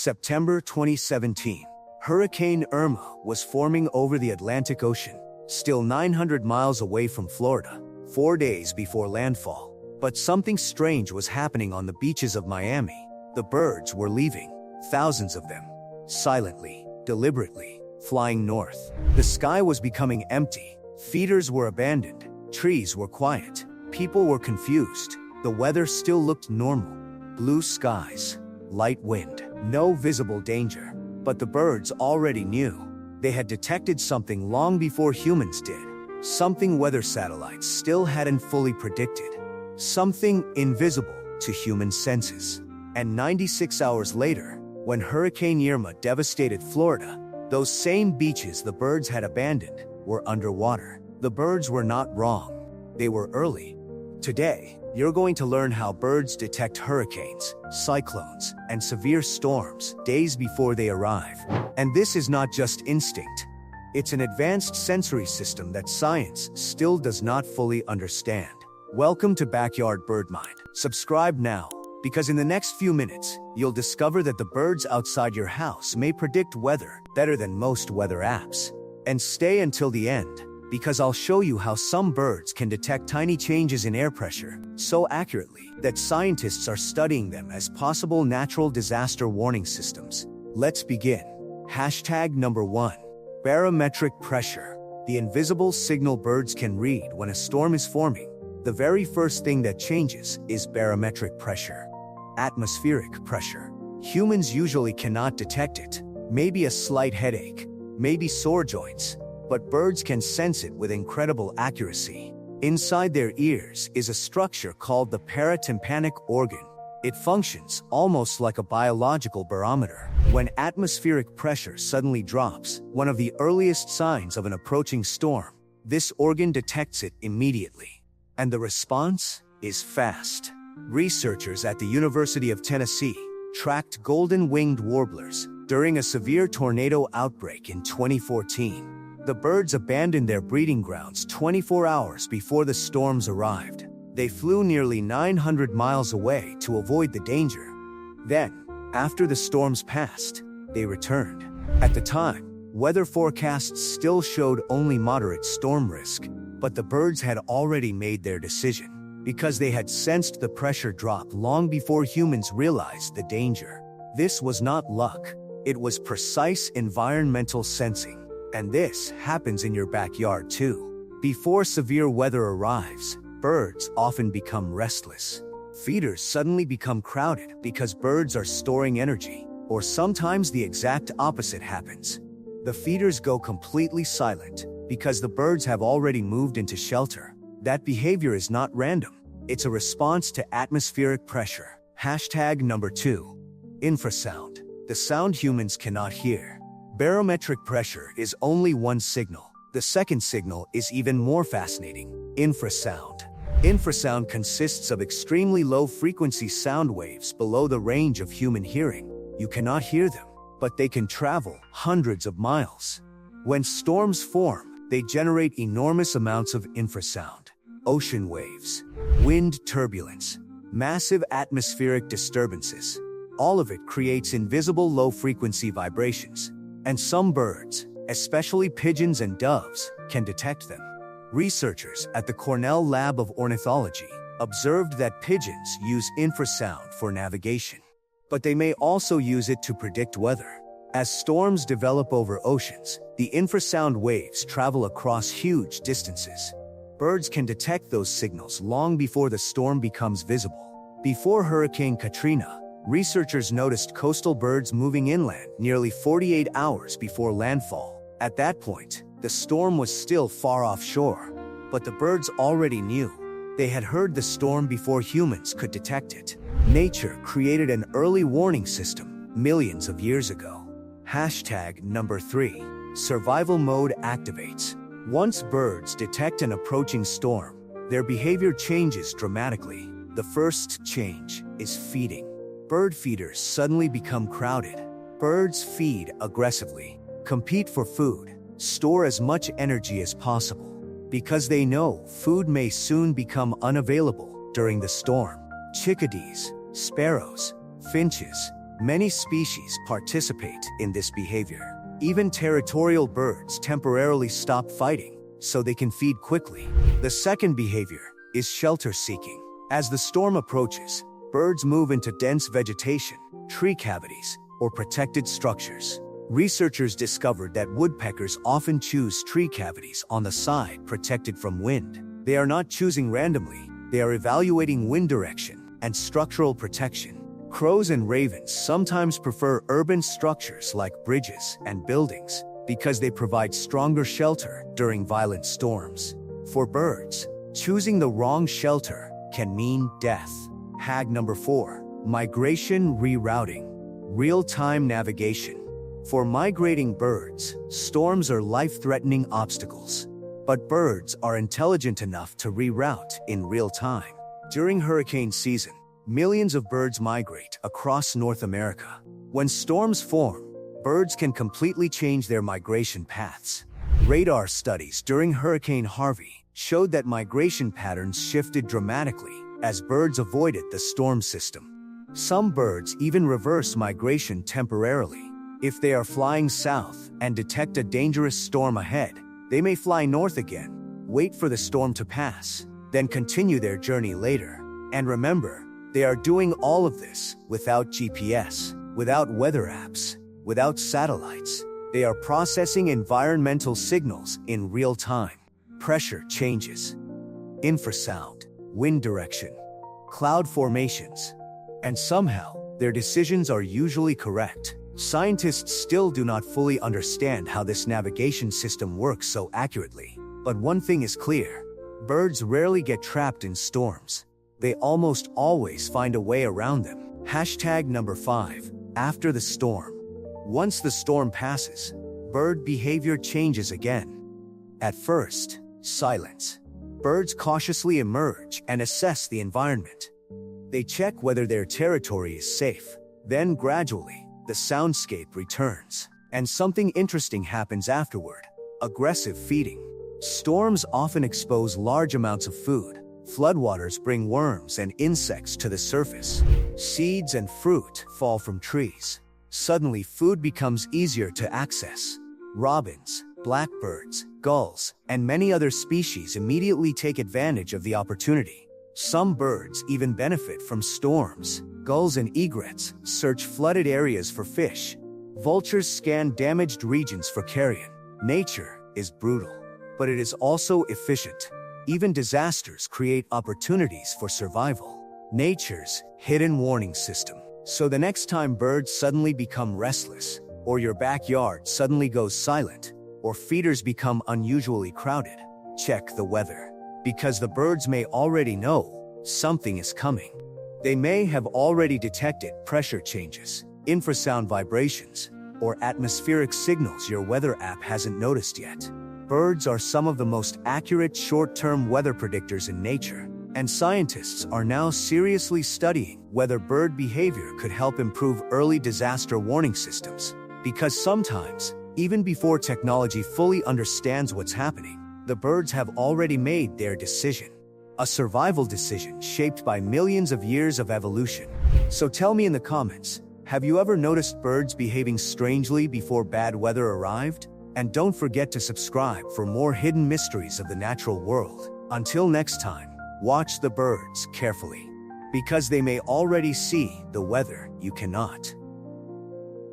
September 2017. Hurricane Irma was forming over the Atlantic Ocean, still 900 miles away from Florida, 4 days before landfall. But something strange was happening on the beaches of Miami. The birds were leaving, thousands of them, silently, deliberately, flying north. The sky was becoming empty, feeders were abandoned, trees were quiet, people were confused. The weather still looked normal. Blue skies, light wind, no visible danger. But the birds already knew. They had detected something long before humans did. Something weather satellites still hadn't fully predicted. Something invisible to human senses. And 96 hours later, when Hurricane Irma devastated Florida, those same beaches the birds had abandoned were underwater. The birds were not wrong. They were early. Today, you're going to learn how birds detect hurricanes, cyclones, and severe storms days before they arrive. And this is not just instinct. It's an advanced sensory system that science still does not fully understand. Welcome to Backyard Birdmind. Subscribe now, because in the next few minutes, you'll discover that the birds outside your house may predict weather better than most weather apps. And stay until the end, because I'll show you how some birds can detect tiny changes in air pressure so accurately that scientists are studying them as possible natural disaster warning systems. Let's begin. Hashtag number 1. Barometric pressure. The invisible signal birds can read when a storm is forming. The very first thing that changes is barometric pressure. Atmospheric pressure. Humans usually cannot detect it. Maybe a slight headache, maybe sore joints. But birds can sense it with incredible accuracy. Inside their ears is a structure called the paratympanic organ. It functions almost like a biological barometer. When atmospheric pressure suddenly drops, one of the earliest signs of an approaching storm, this organ detects it immediately. And the response is fast. Researchers at the University of Tennessee tracked golden-winged warblers during a severe tornado outbreak in 2014. The birds abandoned their breeding grounds 24 hours before the storms arrived. They flew nearly 900 miles away to avoid the danger. Then, after the storms passed, they returned. At the time, weather forecasts still showed only moderate storm risk, but the birds had already made their decision, because they had sensed the pressure drop long before humans realized the danger. This was not luck. It was precise environmental sensing. And this happens in your backyard too. Before severe weather arrives, birds often become restless. Feeders suddenly become crowded because birds are storing energy, or sometimes the exact opposite happens. The feeders go completely silent because the birds have already moved into shelter. That behavior is not random. It's a response to atmospheric pressure. Hashtag number 2. Infrasound. The sound humans cannot hear. Barometric pressure is only one signal. The second signal is even more fascinating. Infrasound. Infrasound consists of extremely low-frequency sound waves below the range of human hearing. You cannot hear them, but they can travel hundreds of miles. When storms form, they generate enormous amounts of infrasound. Ocean waves, wind turbulence, massive atmospheric disturbances. All of it creates invisible low-frequency vibrations. And some birds, especially pigeons and doves, can detect them. Researchers at the Cornell Lab of Ornithology observed that pigeons use infrasound for navigation. But they may also use it to predict weather. As storms develop over oceans, the infrasound waves travel across huge distances. Birds can detect those signals long before the storm becomes visible. Before Hurricane Katrina, researchers noticed coastal birds moving inland nearly 48 hours before landfall. At that point, the storm was still far offshore, but the birds already knew. They had heard the storm before humans could detect it. Nature created an early warning system millions of years ago. Hashtag number 3. Survival mode activates. Once birds detect an approaching storm, their behavior changes dramatically. The first change is feeding. Bird feeders suddenly become crowded. Birds feed aggressively, compete for food, store as much energy as possible, because they know food may soon become unavailable during the storm. Chickadees, sparrows, finches, Many species participate in this behavior. Even territorial birds temporarily stop fighting so they can feed quickly. The second behavior is shelter seeking. As the storm approaches, birds move into dense vegetation, tree cavities, or protected structures. Researchers discovered that woodpeckers often choose tree cavities on the side protected from wind. They are not choosing randomly, they are evaluating wind direction and structural protection. Crows and ravens sometimes prefer urban structures like bridges and buildings because they provide stronger shelter during violent storms. For birds, choosing the wrong shelter can mean death. Hack number 4. Migration rerouting. Real-time navigation. For migrating birds, storms are life-threatening obstacles. But birds are intelligent enough to reroute in real time. During hurricane season, millions of birds migrate across North America. When storms form, birds can completely change their migration paths. Radar studies during Hurricane Harvey showed that migration patterns shifted dramatically as birds avoided the storm system. Some birds even reverse migration temporarily. If they are flying south and detect a dangerous storm ahead, they may fly north again, wait for the storm to pass, then continue their journey later. And remember, they are doing all of this without GPS, without weather apps, without satellites. They are processing environmental signals in real time. Pressure changes, infrasound, wind direction, cloud formations, and somehow their decisions are usually correct. Scientists still do not fully understand how this navigation system works so accurately. But one thing is clear: birds rarely get trapped in storms. They almost always find a way around them. Hashtag number 5. After the storm. Once the storm passes, bird behavior changes again. At first, silence. Birds cautiously emerge and assess the environment. They check whether their territory is safe. Then gradually, the soundscape returns, and something interesting happens afterward: aggressive feeding. Storms often expose large amounts of food. Floodwaters bring worms and insects to the surface. Seeds and fruit fall from trees. Suddenly, food becomes easier to access. Robins, blackbirds, gulls, and many other species immediately take advantage of the opportunity. Some birds even benefit from storms. Gulls and egrets search flooded areas for fish. Vultures scan damaged regions for carrion. Nature is brutal, but it is also efficient. Even disasters create opportunities for survival. Nature's hidden warning system. So the next time birds suddenly become restless, or your backyard suddenly goes silent, or feeders become unusually crowded, check the weather. Because the birds may already know something is coming. They may have already detected pressure changes, infrasound vibrations, or atmospheric signals your weather app hasn't noticed yet. Birds are some of the most accurate short-term weather predictors in nature, and scientists are now seriously studying whether bird behavior could help improve early disaster warning systems. Because sometimes, even before technology fully understands what's happening, the birds have already made their decision. A survival decision shaped by millions of years of evolution. So tell me in the comments, have you ever noticed birds behaving strangely before bad weather arrived? And don't forget to subscribe for more hidden mysteries of the natural world. Until next time, watch the birds carefully, because they may already see the weather you cannot.